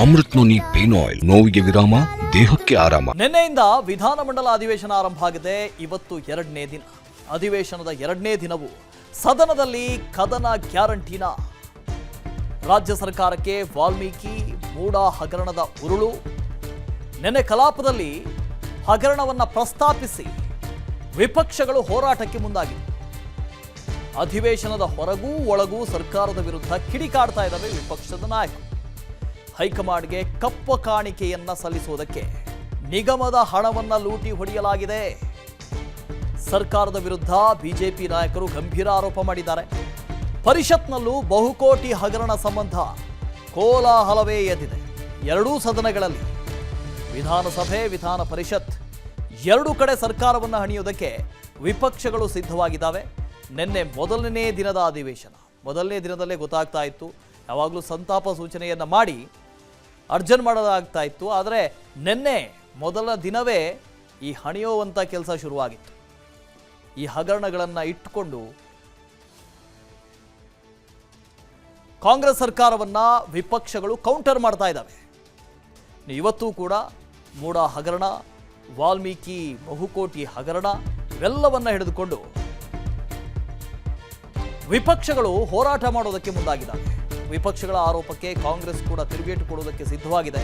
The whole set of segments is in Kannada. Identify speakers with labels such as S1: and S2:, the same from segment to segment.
S1: ಅಮೃತ್ ನೋನಿ ಪೇನ್ ಆಯಿಲ್, ನೋವಿಗೆ ವಿರಾಮ, ದೇಹಕ್ಕೆ ಆರಾಮ.
S2: ನಿನ್ನೆಯಿಂದ ವಿಧಾನಮಂಡಲ ಅಧಿವೇಶನ ಆರಂಭ ಆಗಿದೆ. ಇವತ್ತು 2ನೇ ದಿನ. ಅಧಿವೇಶನದ 2ನೇ ದಿನವು ಸದನದಲ್ಲಿ ಕದನ ಗ್ಯಾರಂಟಿನ. ರಾಜ್ಯ ಸರ್ಕಾರಕ್ಕೆ ವಾಲ್ಮೀಕಿ ಮೂಡ ಹಗರಣದ ಉರುಳು. ನಿನ್ನೆ ಕಲಾಪದಲ್ಲಿ ಹಗರಣವನ್ನ ಪ್ರಸ್ತಾಪಿಸಿ ವಿಪಕ್ಷಗಳು ಹೋರಾಟಕ್ಕೆ ಮುಂದಾಗಿವೆ. ಅಧಿವೇಶನದ ಹೊರಗೂ ಒಳಗೂ ಸರ್ಕಾರದ ವಿರುದ್ಧ ಕಿಡಿಕಾಡ್ತಾ ಇದ್ದಾವೆ ವಿಪಕ್ಷದ ನಾಯಕರು. ಹೈಕಮಾಂಡ್ಗೆ ಕಪ್ಪ ಕಾಣಿಕೆಯನ್ನ ಸಲ್ಲಿಸುವುದಕ್ಕೆ ನಿಗಮದ ಹಣವನ್ನ ಲೂಟಿ ಹೊಡೆಯಲಾಗಿದೆ. ಸರ್ಕಾರದ ವಿರುದ್ಧ ಬಿಜೆಪಿ ನಾಯಕರು ಗಂಭೀರ ಆರೋಪ ಮಾಡಿದ್ದಾರೆ. ಪರಿಷತ್ನಲ್ಲೂ ಬಹುಕೋಟಿ ಹಗರಣ ಸಂಬಂಧ ಕೋಲಾಹಲವೇ ಎದ್ದಿದೆ. ಎರಡೂ ಸದನಗಳಲ್ಲಿ ವಿಧಾನಸಭೆ, ವಿಧಾನ ಪರಿಷತ್ ಎರಡೂ ಕಡೆ ಸರ್ಕಾರವನ್ನು ಹಣಿಯುವುದಕ್ಕೆ ವಿಪಕ್ಷಗಳು ಸಿದ್ಧವಾಗಿದ್ದಾವೆ. ನಿನ್ನೆ ಮೊದಲನೇ ದಿನದ ಅಧಿವೇಶನ. ಮೊದಲನೇ ದಿನದಲ್ಲೇ ಗೊತ್ತಾಗ್ತಾ ಇತ್ತು, ಯಾವಾಗಲೂ ಸಂತಾಪ ಸೂಚನೆಯನ್ನು ಮಾಡಿ ಅರ್ಜನ್ ಮಾಡೋದಾಗ್ತಾ ಇತ್ತು. ಆದರೆ ನಿನ್ನೆ ಮೊದಲ ದಿನವೇ ಈ ಹಣಿಯುವಂಥ ಕೆಲಸ ಶುರುವಾಗಿತ್ತು. ಈ ಹಗರಣಗಳನ್ನು ಇಟ್ಟುಕೊಂಡು ಕಾಂಗ್ರೆಸ್ ಸರ್ಕಾರವನ್ನ ವಿಪಕ್ಷಗಳು ಕೌಂಟರ್ ಮಾಡ್ತಾ ಇದ್ದಾವೆ. ಇವತ್ತೂ ಕೂಡ ಮೂಡ ಹಗರಣ, ವಾಲ್ಮೀಕಿ ಬಹುಕೋಟಿ ಹಗರಣ ಇವೆಲ್ಲವನ್ನ ಹಿಡಿದುಕೊಂಡು ವಿಪಕ್ಷಗಳು ಹೋರಾಟ ಮಾಡೋದಕ್ಕೆ ಮುಂದಾಗಿದ್ದಾವೆ. ವಿಪಕ್ಷಗಳ ಆರೋಪಕ್ಕೆ ಕಾಂಗ್ರೆಸ್ ಕೂಡ ತಿರುಗೇಟು ಕೊಡುವುದಕ್ಕೆ ಸಿದ್ಧವಾಗಿದೆ.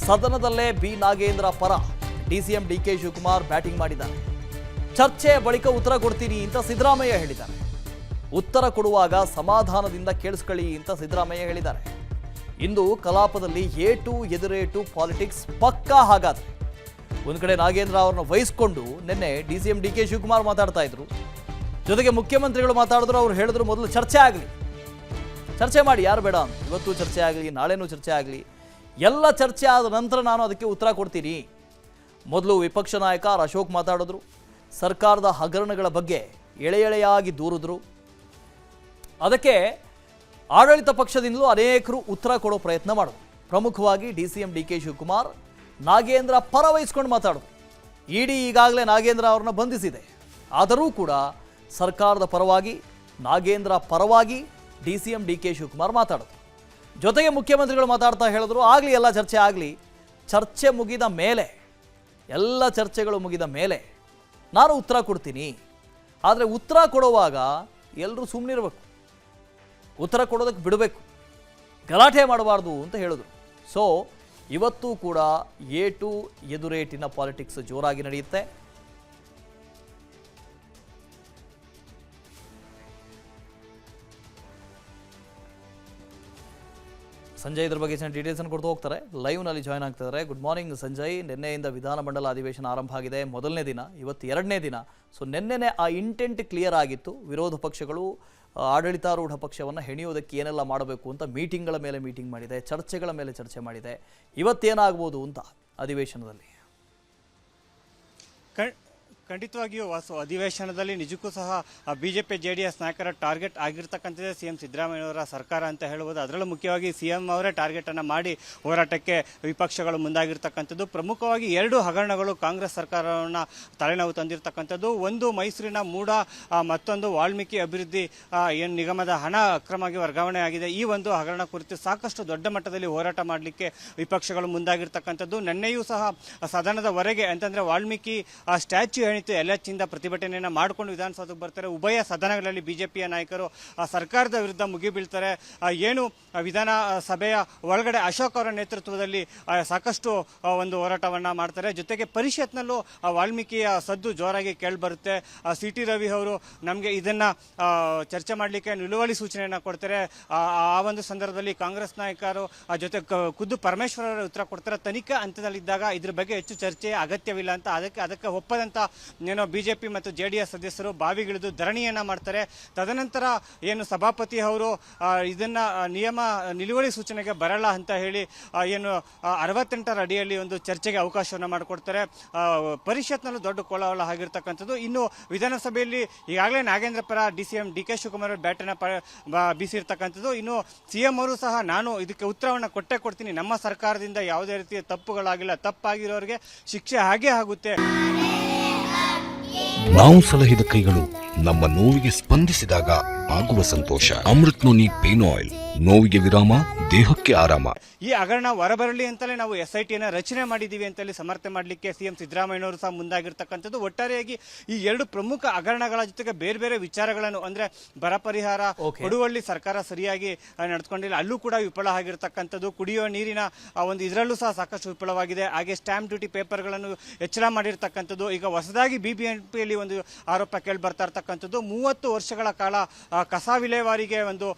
S2: ಸದನದಲ್ಲೇ ಬಿ ನಾಗೇಂದ್ರ ಪರ ಡಿಸಿಎಂ ಡಿಕೆ ಶಿವಕುಮಾರ್ ಬ್ಯಾಟಿಂಗ್ ಮಾಡಿದ್ದಾರೆ. ಚರ್ಚೆಯ ಬಳಿಕ ಉತ್ತರ ಕೊಡ್ತೀನಿ ಅಂತ ಸಿದ್ದರಾಮಯ್ಯ ಹೇಳಿದ್ದಾರೆ. ಉತ್ತರ ಕೊಡುವಾಗ ಸಮಾಧಾನದಿಂದ ಕೇಳಿಸ್ಕೊಳ್ಳಿ ಅಂತ ಸಿದ್ದರಾಮಯ್ಯ ಹೇಳಿದ್ದಾರೆ. ಇಂದು ಕಲಾಪದಲ್ಲಿ ಏಟು ಎದುರೇಟು ಪಾಲಿಟಿಕ್ಸ್ ಪಕ್ಕಾ. ಹಾಗಾದ್ರೆ ಒಂದು ಕಡೆ ನಾಗೇಂದ್ರ ಅವರನ್ನು ವಹಿಸಿಕೊಂಡು ನಿನ್ನೆ ಡಿಸಿಎಂ ಡಿಕೆ ಶಿವಕುಮಾರ್ ಮಾತಾಡ್ತಾ ಇದ್ರು, ಜೊತೆಗೆ ಮುಖ್ಯಮಂತ್ರಿಗಳು ಮಾತಾಡಿದ್ರು. ಅವ್ರು ಹೇಳಿದ್ರು ಮೊದಲು ಚರ್ಚೆ ಆಗಲಿ, ಚರ್ಚೆ ಮಾಡಿ, ಯಾರು ಬೇಡ ಅಂತ. ಇವತ್ತು ಚರ್ಚೆ ಆಗಲಿ, ನಾಳೆನೂ ಚರ್ಚೆ ಆಗಲಿ, ಎಲ್ಲ ಚರ್ಚೆ ಆದ ನಂತರ ನಾನು ಅದಕ್ಕೆ ಉತ್ತರ ಕೊಡ್ತೀನಿ. ಮೊದಲು ವಿಪಕ್ಷ ನಾಯಕ ಅಶೋಕ್ ಮಾತಾಡಿದ್ರು. ಸರ್ಕಾರದ ಹಗರಣಗಳ ಬಗ್ಗೆ ಎಳೆಯಾಗಿ ದೂರಿದ್ರು. ಅದಕ್ಕೆ ಆಡಳಿತ ಪಕ್ಷದಿಂದಲೂ ಅನೇಕರು ಉತ್ತರ ಕೊಡೋ ಪ್ರಯತ್ನ ಮಾಡಿದ್ರು. ಪ್ರಮುಖವಾಗಿ ಡಿಸಿಎಂ ಡಿಕೆ ಶಿವಕುಮಾರ್ ನಾಗೇಂದ್ರ ಪರ ವಹಿಸ್ಕೊಂಡು ಮಾತಾಡಿದ್ರು. ಇಡಿ ಈಗಾಗಲೇ ನಾಗೇಂದ್ರ ಅವ್ರನ್ನ ಬಂಧಿಸಿದೆ. ಆದರೂ ಕೂಡ ಸರ್ಕಾರದ ಪರವಾಗಿ, ನಾಗೇಂದ್ರ ಪರವಾಗಿ ಡಿಸಿಎಂ ಡಿಕೆ ಶಿವಕುಮಾರ್ ಮಾತಾಡಿದ್ರು. ಜೊತೆಗೆ ಮುಖ್ಯಮಂತ್ರಿಗಳು ಮಾತಾಡ್ತಾ ಹೇಳಿದ್ರು, ಆಗಲಿ ಎಲ್ಲ ಚರ್ಚೆ ಆಗಲಿ, ಚರ್ಚೆ ಮುಗಿದ ಮೇಲೆ, ಎಲ್ಲ ಚರ್ಚೆಗಳು ಮುಗಿದ ಮೇಲೆ ನಾನು ಉತ್ತರ ಕೊಡ್ತೀನಿ. ಆದರೆ ಉತ್ತರ ಕೊಡುವಾಗ ಎಲ್ಲರೂ ಸುಮ್ಮನಿರಬೇಕು, ಉತ್ತರ ಕೊಡೋದಕ್ಕೆ ಬಿಡಬೇಕು, ಗಲಾಟೆ ಮಾಡಬಾರ್ದು ಅಂತ ಹೇಳಿದ್ರು. ಸೊ ಇವತ್ತು ಕೂಡ ಏಟು ಎದುರೇಟಿನ ಪಾಲಿಟಿಕ್ಸ್ ಜೋರಾಗಿ ನಡೆಯುತ್ತೆ. ಸಂಜಯ್ ಇದ್ರ ಬಗ್ಗೆ ಡೀಟೇಲ್ಸ್ ಅನ್ನು ಕೊಡ್ತಾ ಹೋಗ್ತಾರೆ. ಲೈವ್ನಲ್ಲಿ ಜಾಯ್ನ್ ಆಗ್ತಿದ್ದಾರೆ. Good morning Sanjay. ನಿನ್ನೆಯಿಂದ ವಿಧಾನಮಂಡಲ ಅಧಿವೇಶನ ಆರಂಭ ಆಗಿದೆ. ಮೊದಲನೇ ದಿನ, ಇವತ್ತು 2ನೇ ದಿನ. ಸೊ ನಿನ್ನೆನೇ ಆ ಇಂಟೆಂಟ್ ಕ್ಲಿಯರ್ ಆಗಿತ್ತು. ವಿರೋಧ ಪಕ್ಷಗಳು ಆಡಳಿತಾರೂಢ ಪಕ್ಷವನ್ನು ಹೆಣಿಯೋದಕ್ಕೆ ಏನೆಲ್ಲ ಮಾಡಬೇಕು ಅಂತ ಮೀಟಿಂಗ್ಗಳ ಮೇಲೆ ಮೀಟಿಂಗ್ ಮಾಡಿದೆ, ಚರ್ಚೆಗಳ ಮೇಲೆ ಚರ್ಚೆ ಮಾಡಿದೆ. ಇವತ್ತೇನಾಗ್ಬೋದು ಅಂತ ಅಧಿವೇಶನದಲ್ಲಿ?
S3: ಖಂಡಿತವಾಗಿಯೂ ವಾಸು, ಅಧಿವೇಶನದಲ್ಲಿ ನಿಜಕ್ಕೂ ಸಹ ಬಿಜೆಪಿ ಜೆಡಿಎಸ್ ನಾಯಕರ ಟಾರ್ಗೆಟ್ ಆಗಿರ್ತಕ್ಕಂಥದ್ದೇ ಸಿಎಂ ಸಿದ್ದರಾಮಯ್ಯವರ ಸರ್ಕಾರ ಅಂತ ಹೇಳ್ಬೋದು. ಅದರಲ್ಲೂ ಮುಖ್ಯವಾಗಿ ಸಿಎಂ ಅವರೇ ಟಾರ್ಗೆಟನ್ನು ಮಾಡಿ ಹೋರಾಟಕ್ಕೆ ವಿಪಕ್ಷಗಳು ಮುಂದಾಗಿರ್ತಕ್ಕಂಥದ್ದು. ಪ್ರಮುಖವಾಗಿ 2 ಹಗರಣಗಳು ಕಾಂಗ್ರೆಸ್ ಸರ್ಕಾರವನ್ನು ತಲೆನೋವು ತಂದಿರತಕ್ಕಂಥದ್ದು. ಒಂದು ಮೈಸೂರಿನ ಮೂಡ, ಮತ್ತೊಂದು ವಾಲ್ಮೀಕಿ ಅಭಿವೃದ್ಧಿ ಏನು ನಿಗಮದ ಹಣ ಅಕ್ರಮವಾಗಿ ವರ್ಗಾವಣೆ ಆಗಿದೆ. ಈ ಒಂದು ಹಗರಣ ಕುರಿತು ಸಾಕಷ್ಟು ದೊಡ್ಡ ಮಟ್ಟದಲ್ಲಿ ಹೋರಾಟ ಮಾಡಲಿಕ್ಕೆ ವಿಪಕ್ಷಗಳು ಮುಂದಾಗಿರ್ತಕ್ಕಂಥದ್ದು. ನಿನ್ನೆಯೂ ಸಹ ಸದನದವರೆಗೆ ಅಂತಂದರೆ ವಾಲ್ಮೀಕಿ ಸ್ಟ್ಯಾಚ್ಯೂ ಎಲ್ಲೆಚ್ಚಿಂದ ಪ್ರತಿಭಟನೆಯನ್ನು ಮಾಡಿಕೊಂಡು ವಿಧಾನಸೌಧಕ್ಕೆ ಬರ್ತಾರೆ. ಉಭಯ ಸದನಗಳಲ್ಲಿ ಬಿಜೆಪಿಯ ನಾಯಕರು ಸರ್ಕಾರದ ವಿರುದ್ಧ ಮುಗಿಬೀಳ್ತಾರೆ. ಏನು ವಿಧಾನಸಭೆಯ ಒಳಗಡೆ ಅಶೋಕ್ ಅವರ ನೇತೃತ್ವದಲ್ಲಿ ಸಾಕಷ್ಟು ಒಂದು ಹೋರಾಟವನ್ನು ಮಾಡ್ತಾರೆ. ಜೊತೆಗೆ ಪರಿಷತ್ನಲ್ಲೂ ವಾಲ್ಮೀಕಿಯ ಸದ್ದು ಜೋರಾಗಿ ಕೇಳಿಬರುತ್ತೆ. ಸಿ ಟಿ ರವಿ ಅವರು ನಮಗೆ ಇದನ್ನು ಚರ್ಚೆ ಮಾಡಲಿಕ್ಕೆ ನಿಲುವಳಿ ಸೂಚನೆಯನ್ನು ಕೊಡ್ತಾರೆ. ಆ ಒಂದು ಸಂದರ್ಭದಲ್ಲಿ ಕಾಂಗ್ರೆಸ್ ನಾಯಕರು ಜೊತೆ ಖುದ್ದು ಪರಮೇಶ್ವರ್ ಅವರು ಉತ್ತರ ಕೊಡ್ತಾರೆ. ತನಿಖಾ ಹಂತದಲ್ಲಿದ್ದಾಗ ಇದ್ರ ಬಗ್ಗೆ ಹೆಚ್ಚು ಚರ್ಚೆ ಅಗತ್ಯವಿಲ್ಲ ಅಂತ ಅದಕ್ಕೆ ಒಪ್ಪದಂತ ಏನೋ ಬಿಜೆಪಿ ಮತ್ತು ಜೆಡಿಎಸ್ ಸದಸ್ಯರು ಬಾವಿಗಿಳಿದು ಧರಣಿಯನ್ನ ಮಾಡ್ತಾರೆ. ತದನಂತರ ಏನು ಸಭಾಪತಿ ಅವರು ಇದನ್ನ ನಿಲುವಳಿ ಸೂಚನೆಗೆ ಬರಲ್ಲ ಅಂತ ಹೇಳಿ ಏನು 68ರ ಅಡಿಯಲ್ಲಿ ಒಂದು ಚರ್ಚೆಗೆ ಅವಕಾಶವನ್ನು ಮಾಡಿಕೊಡ್ತಾರೆ. ಪರಿಷತ್ನಲ್ಲೂ ದೊಡ್ಡ ಕೋಲಾಹಲ ಆಗಿರ್ತಕ್ಕಂಥದ್ದು. ಇನ್ನು ವಿಧಾನಸಭೆಯಲ್ಲಿ ಈಗಾಗಲೇ ನಾಗೇಂದ್ರ ಪರ ಡಿಸಿಎಂ ಡಿಕೆ ಶಿವಕುಮಾರ್ ಬ್ಯಾಟನ್ನ ಬೀಸಿರ್ತಕ್ಕಂಥದ್ದು. ಇನ್ನು ಸಿಎಂ ಅವರು ಸಹ ನಾನು ಇದಕ್ಕೆ ಉತ್ತರವನ್ನು ಕೊಡ್ತೀನಿ, ನಮ್ಮ ಸರ್ಕಾರದಿಂದ ಯಾವುದೇ ರೀತಿಯ ತಪ್ಪುಗಳಾಗಿಲ್ಲ, ತಪ್ಪಾಗಿರೋರಿಗೆ ಶಿಕ್ಷೆ ಹಾಗೇ ಆಗುತ್ತೆ.
S1: ನಾವು ಸಲಹಿದ ಕೈಗಳು ನಮ್ಮ ನೋವಿಗೆ ಸ್ಪಂದಿಸಿದಾಗ ಆಗುವ ಸಂತೋಷ. ಅಮೃತ್ ನೋನಿ ಪೇನ್ ಆಯಿಲ್, ನೋವಿಗೆ ವಿರಾಮ, ದೇಹಕ್ಕೆ ಆರಾಮ.
S3: ಈ ಹಗರಣ ಹೊರಬರಲಿ ಅಂತಲೇ ನಾವು SITಯನ್ನು ರಚನೆ ಮಾಡಿದ್ದೀವಿ ಅಂತೇಳಿ ಸಮರ್ಥನೆ ಮಾಡಲಿಕ್ಕೆ CM ಸಿದ್ದರಾಮಯ್ಯನವರು ಸಹ ಮುಂದಾಗಿರ್ತಕ್ಕಂಥದ್ದು. ಒಟ್ಟಾರೆಯಾಗಿ ಈ ಎರಡು ಪ್ರಮುಖ ಹಗರಣಗಳ ಜೊತೆಗೆ ಬೇರೆ ಬೇರೆ ವಿಚಾರಗಳನ್ನು ಅಂದ್ರೆ ಬರ ಪರಿಹಾರ ಕೊಡುವಲ್ಲಿ ಸರ್ಕಾರ ಸರಿಯಾಗಿ ನಡೆದುಕೊಂಡಿಲ್ಲ, ಅಲ್ಲೂ ಕೂಡ ವಿಫಲ ಆಗಿರ್ತಕ್ಕಂಥದ್ದು. ಕುಡಿಯುವ ನೀರಿನ ಒಂದು ಇದರಲ್ಲೂ ಸಹ ಸಾಕಷ್ಟು ವಿಫಲವಾಗಿದೆ. ಹಾಗೆ ಸ್ಟ್ಯಾಂಪ್ ಡ್ಯೂಟಿ ಪೇಪರ್ಗಳನ್ನು ಹೆಚ್ಚಳ ಮಾಡಿರ್ತಕ್ಕಂಥದ್ದು. ಈಗ ಹೊಸದಾಗಿ BBMPಯಲ್ಲಿ ಒಂದು ಆರೋಪ ಕೇಳಿ ಬರ್ತಾ ಇರ್ತಕ್ಕಂಥದ್ದು. 30 ವರ್ಷಗಳ ಕಾಲ ಕಸ ವಿಲೇವಾರಿಗೆ ಒಂದು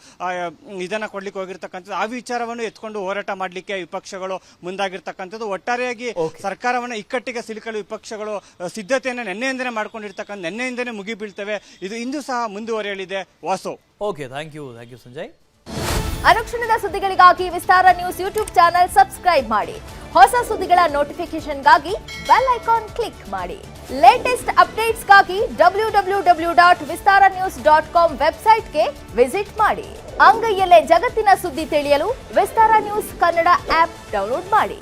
S3: ಇದನ್ನ ಕೊಡ್ಲಿಕ್ಕೆ ಹೋಗಿರ್ತಕ್ಕಂಥದ್ದು. ಆ ವಿಚಾರವನ್ನು ಎತ್ಕೊಂಡು ಹೋರಾಟ ಮಾಡಲಿಕ್ಕೆ ವಿಪಕ್ಷಗಳು ಮುಂದಾಗಿರ್ತಕ್ಕಂಥದ್ದು. ಒಟ್ಟಾರೆಯಾಗಿ ಸರ್ಕಾರವನ್ನು ಇಕ್ಕಟ್ಟಿಗೆ ಸಿಲುಕಲು ವಿಪಕ್ಷಗಳು ಸಿದ್ಧತೆಯನ್ನು ನಿನ್ನೆಯಿಂದನೇ ಮಾಡ್ಕೊಂಡಿರ್ತಕ್ಕಂಥ, ನಿನ್ನೆಯಿಂದನೇ ಮುಗಿ ಬೀಳ್ತವೆ. ಇದು ಇಂದು ಸಹ ಮುಂದುವರಿಯಲಿದೆ. Vasu.
S2: Okay, thank you Sanjay.
S4: ಅನುಕ್ಷಣದ ಸುದ್ದಿಗಳಿಗಾಗಿ Vistara news YouTube channel subscribe ಮಾಡಿ. ಹೊಸ ಸುದ್ದಿಗಳ ನೋಟಿಫಿಕೇಶನ್ಗಾಗಿ ಬೆಲ್ ಐಕಾನ್ ಕ್ಲಿಕ್ ಮಾಡಿ. ಲೇಟೆಸ್ಟ್ ಅಪ್ಡೇಟ್ಸ್ಗಾಗಿ www.vistaranews.com ವೆಬ್ಸೈಟ್ಗೆ ವಿಸಿಟ್ ಮಾಡಿ. ಅಂಗೈಯಲ್ಲೇ ಜಗತ್ತಿನ ಸುದ್ದಿ ತಿಳಿಯಲು Vistara news Kannada app download ಮಾಡಿ.